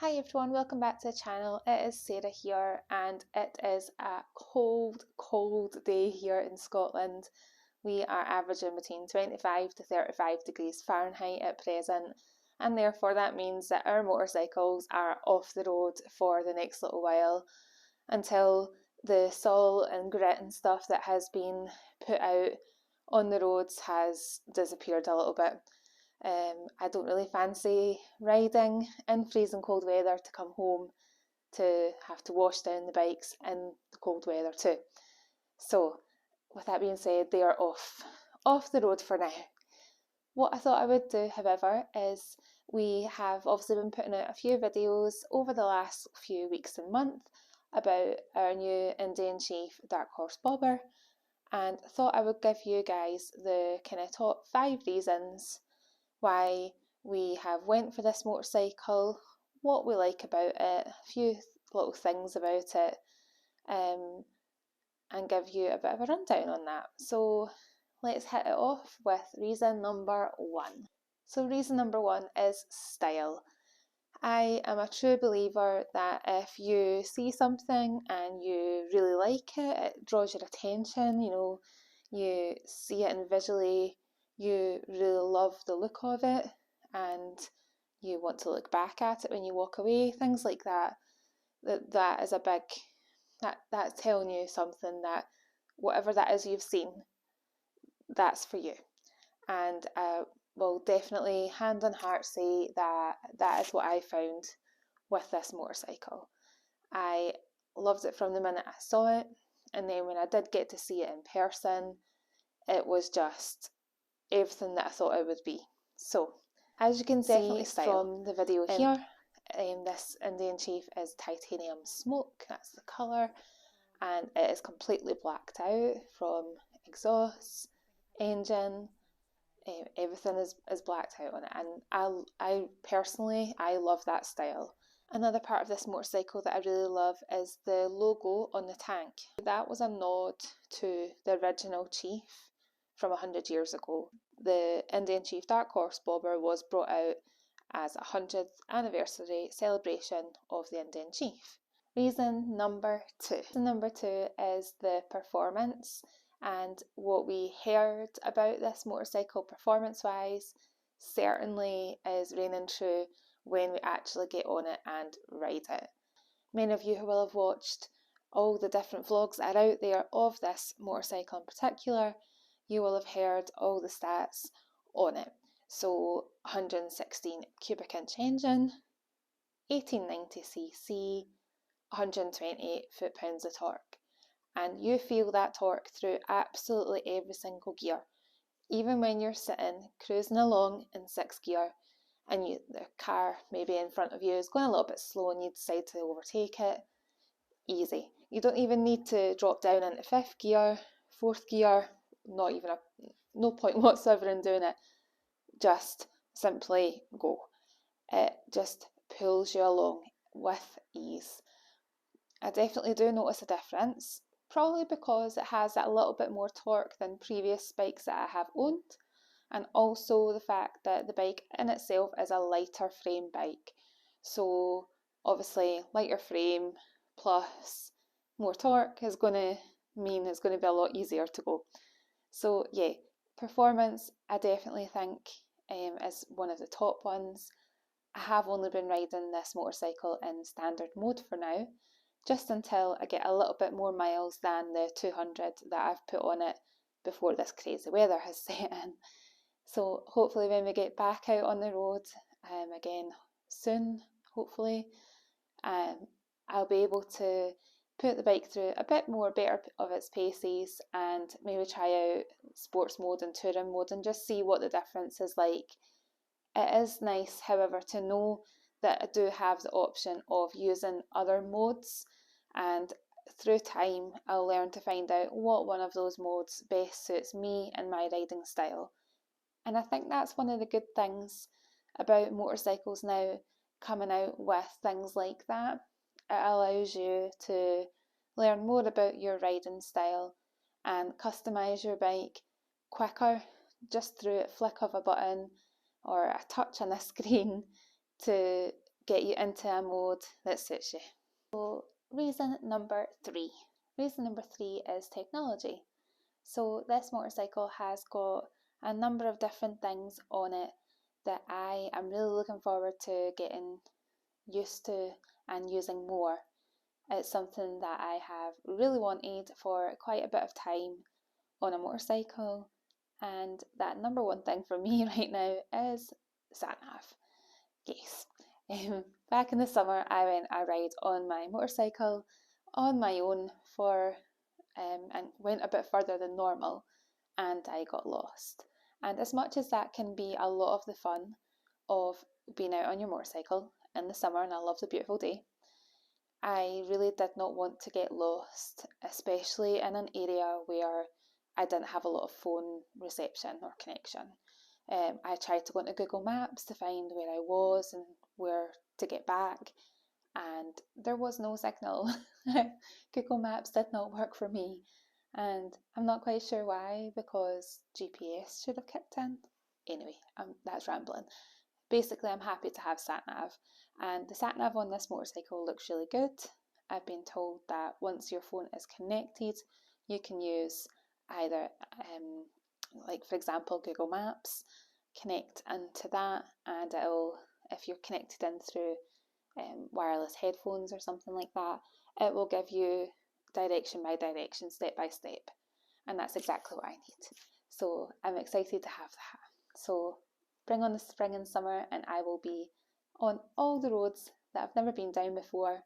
Hi everyone, welcome back to the channel. It is Sarah here and it is a cold day here in Scotland. We are averaging between 25 to 35 degrees Fahrenheit at present, and therefore that means that our motorcycles are off the road for the next little while until the salt and grit and stuff that has been put out on the roads has disappeared a little bit. I don't really fancy riding in freezing cold weather to come home to have to wash down the bikes in the cold weather too. So with that being said, they are off the road for now. What I thought I would do, however, is we have obviously been putting out a few videos over the last few weeks and months about our new Indian Chief Dark Horse bobber, and thought I would give you guys the kind of top 5 reasons why we have went for this motorcycle, what we like about it, a few little things about it, and give you a bit of a rundown on that. So let's hit it off with reason number 1. So reason number 1 is style. I am a true believer that if you see something and you really like it, it draws your attention, you see it and visually you really love the look of it and you want to look back at it when you walk away, things like that, that is a big, that's telling you something that whatever that is you've seen, that's for you. And will definitely hand on heart say that that is what I found with this motorcycle. I loved it from the minute I saw it, and then when I did get to see it in person, it was just everything that I thought it would be. So as you can see from the video here, this Indian Chief is titanium smoke, that's the colour, and it is completely blacked out from exhaust, engine, everything is blacked out on it, and I personally love that style. Another part of this motorcycle that I really love is the logo on the tank. That was a nod to the original Chief from 100 years ago. The Indian Chief Dark Horse bobber was brought out as a 100th anniversary celebration of the Indian Chief. Reason number 2. Reason number 2 is the performance, and what we heard about this motorcycle performance wise certainly is reigning true when we actually get on it and ride it. Many of you who will have watched all the different vlogs that are out there of this motorcycle in particular, you will have heard all the stats on it. So 116 cubic inch engine, 1890cc, 128 foot-pounds of torque. And you feel that torque through absolutely every single gear. Even when you're sitting cruising along in 6th gear and the car maybe in front of you is going a little bit slow and you decide to overtake it, easy. You don't even need to drop down into 5th gear, 4th gear, no point whatsoever in doing it. Just simply go. It just pulls you along with ease. I definitely do notice a difference, probably because it has a little bit more torque than previous bikes that I have owned, and also the fact that the bike in itself is a lighter frame bike. So obviously lighter frame plus more torque is going to mean it's going to be a lot easier to go. So yeah, performance I definitely think is one of the top ones. I have only been riding this motorcycle in standard mode for now, just until I get a little bit more miles than the 200 that I've put on it before this crazy weather has set in. So hopefully when we get back out on the road again soon, hopefully, I'll be able to put the bike through a bit more better of its paces and maybe try out sports mode and touring mode and just see what the difference is like. It is nice, however, to know that I do have the option of using other modes, and through time I'll learn to find out what one of those modes best suits me and my riding style. And I think that's one of the good things about motorcycles now coming out with things like that. It allows you to learn more about your riding style and customise your bike quicker just through a flick of a button or a touch on a screen to get you into a mode that suits you. So reason number three. Reason number three is technology. So this motorcycle has got a number of different things on it that I am really looking forward to getting used to and using more. It's something that I have really wanted for quite a bit of time on a motorcycle, and that number one thing for me right now is sat nav. Yes. Back in the summer I went a ride on my motorcycle on my own and went a bit further than normal, and I got lost. And as much as that can be a lot of the fun of being out on your motorcycle in the summer, and I love the beautiful day, I really did not want to get lost, especially in an area where I didn't have a lot of phone reception or connection. I tried to go into Google Maps to find where I was and where to get back, and there was no signal. Google Maps did not work for me, and I'm not quite sure why, because GPS should have kicked in. Anyway, that's rambling. Basically, I'm happy to have sat-nav, and the sat-nav on this motorcycle looks really good. I've been told that once your phone is connected, you can use either, like for example, Google Maps, connect into that, and it'll, if you're connected in through wireless headphones or something like that, it will give you direction by direction, step by step, and that's exactly what I need. So I'm excited to have that. So bring on the spring and summer, and I will be on all the roads that I've never been down before,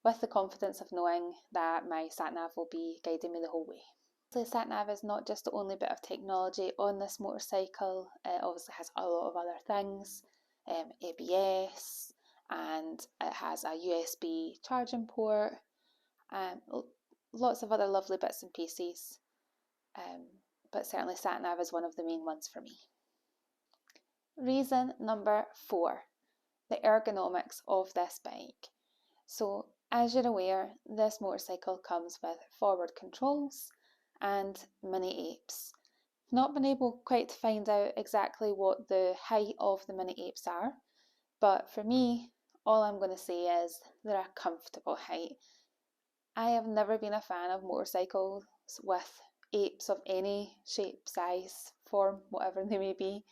with the confidence of knowing that my sat-nav will be guiding me the whole way. The sat-nav is not just the only bit of technology on this motorcycle. It obviously has a lot of other things, ABS, and it has a USB charging port, lots of other lovely bits and pieces, but certainly sat-nav is one of the main ones for me. Reason number four, the ergonomics of this bike. So as you're aware, this motorcycle comes with forward controls and mini apes. Not been able quite to find out exactly what the height of the mini apes are, but for me, all I'm going to say is they're a comfortable height. I have never been a fan of motorcycles with apes of any shape, size, form, whatever they may be,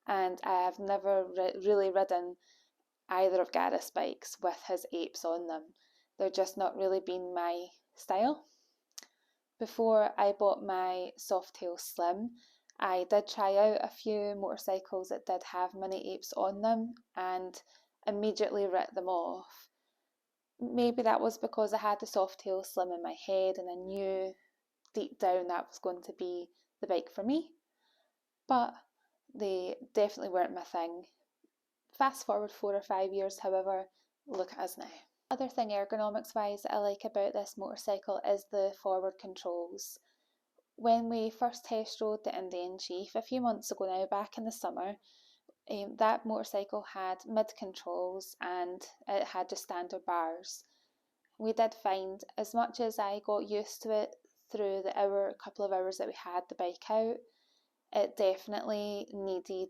and I have never really ridden either of Gareth's bikes with his apes on them. They're just not really been my style. Before I bought my Softail Slim, I did try out a few motorcycles that did have mini apes on them and immediately writ them off. Maybe that was because I had the Softail Slim in my head and I knew deep down that was going to be the bike for me, but they definitely weren't my thing. Fast forward 4 or 5 years, however, look at us now. Other thing ergonomics wise that I like about this motorcycle is the forward controls. When we first test rode the Indian Chief a few months ago now, back in the summer, that motorcycle had mid controls and it had just standard bars. We did find, as much as I got used to it through the couple of hours that we had the bike out, it definitely needed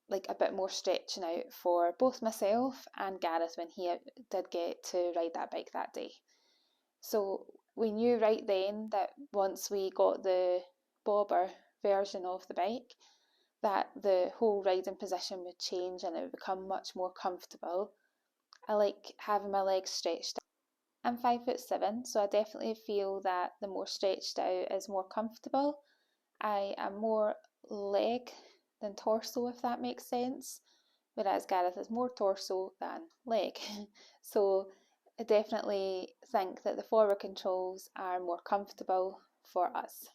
like a bit more stretching out for both myself and Gareth when he did get to ride that bike that day. So we knew right then that once we got the bobber version of the bike, that the whole riding position would change and it would become much more comfortable. I like having my legs stretched. I'm 5'7", so I definitely feel that the more stretched out is more comfortable. I am more leg than torso, if that makes sense, whereas Gareth is more torso than leg. So I definitely think that the forward controls are more comfortable for us.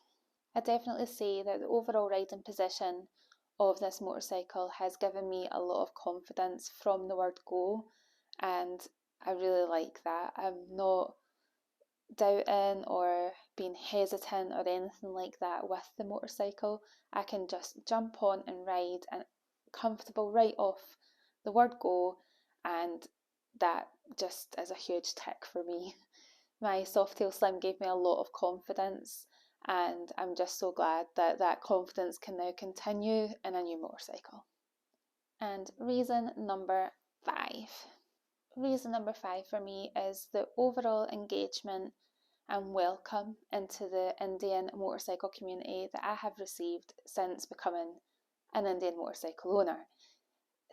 I definitely say that the overall riding position of this motorcycle has given me a lot of confidence from the word go, and I really like that. I'm not doubting or being hesitant or anything like that with the motorcycle. I can just jump on and ride and comfortable right off the word go, and that just is a huge tick for me. My Softail Slim gave me a lot of confidence, and I'm just so glad that that confidence can now continue in a new motorcycle. And reason number 5. Reason number 5 for me is the overall engagement and welcome into the Indian motorcycle community that I have received since becoming an Indian motorcycle owner.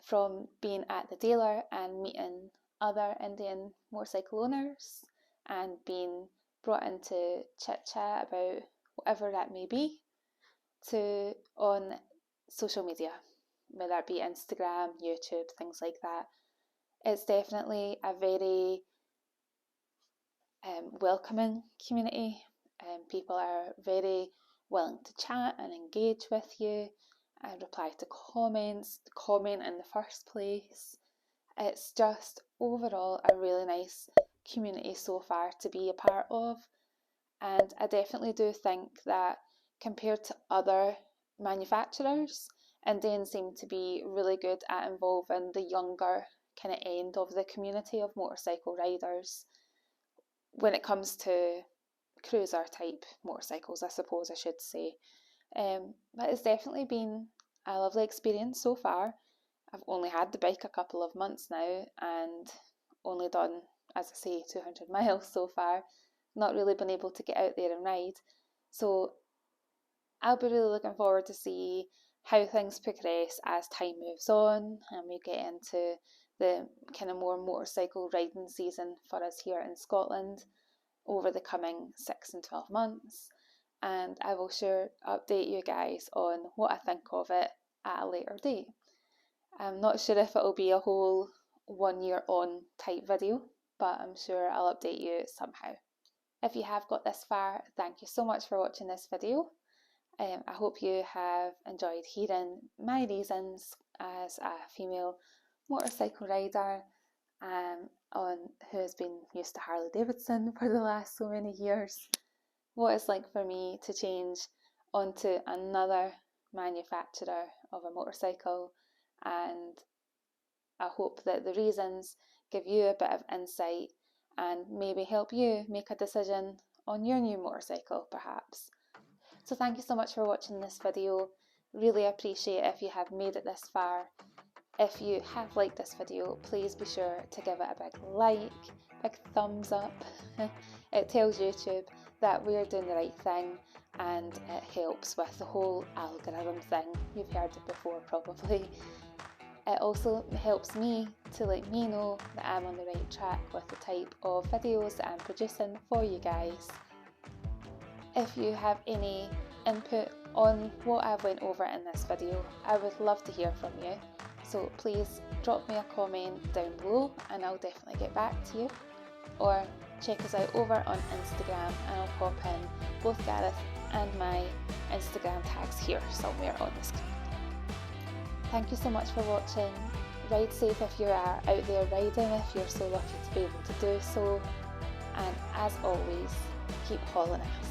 From being at the dealer and meeting other Indian motorcycle owners and being brought into chit chat about whatever that may be, to on social media, whether it be Instagram, YouTube, things like that. It's definitely a very welcoming community. People are very willing to chat and engage with you and reply to comments, comment in the first place. It's just overall a really nice community so far to be a part of, and I definitely do think that compared to other manufacturers, Indians seem to be really good at involving the younger kind of end of the community of motorcycle riders when it comes to cruiser type motorcycles, I suppose I should say. But it's definitely been a lovely experience so far. I've only had the bike a couple of months now and only done, as I say, 200 miles so far. Not really been able to get out there and ride. So I'll be really looking forward to see how things progress as time moves on and we get into the kind of more motorcycle riding season for us here in Scotland over the coming 6 and 12 months. And I will sure update you guys on what I think of it at a later date. I'm not sure if it'll be a whole 1 year on type video, but I'm sure I'll update you somehow. If you have got this far, thank you so much for watching this video. I hope you have enjoyed hearing my reasons as a female motorcycle rider on who has been used to Harley Davidson for the last so many years, what it's like for me to change onto another manufacturer of a motorcycle, and I hope that the reasons give you a bit of insight and maybe help you make a decision on your new motorcycle perhaps. So thank you so much for watching this video. Really appreciate if you have made it this far. If you have liked this video, please be sure to give it a big like, big thumbs up. It tells YouTube that we're doing the right thing and it helps with the whole algorithm thing. You've heard it before probably. It also helps me to let me know that I'm on the right track with the type of videos that I'm producing for you guys. If you have any input on what I've went over in this video, I would love to hear from you. So please drop me a comment down below and I'll definitely get back to you. Or check us out over on Instagram and I'll pop in both Gareth and my Instagram tags here somewhere on the screen. Thank you so much for watching. Ride safe if you are out there riding, if you're so lucky to be able to do so. And as always, keep hauling ass.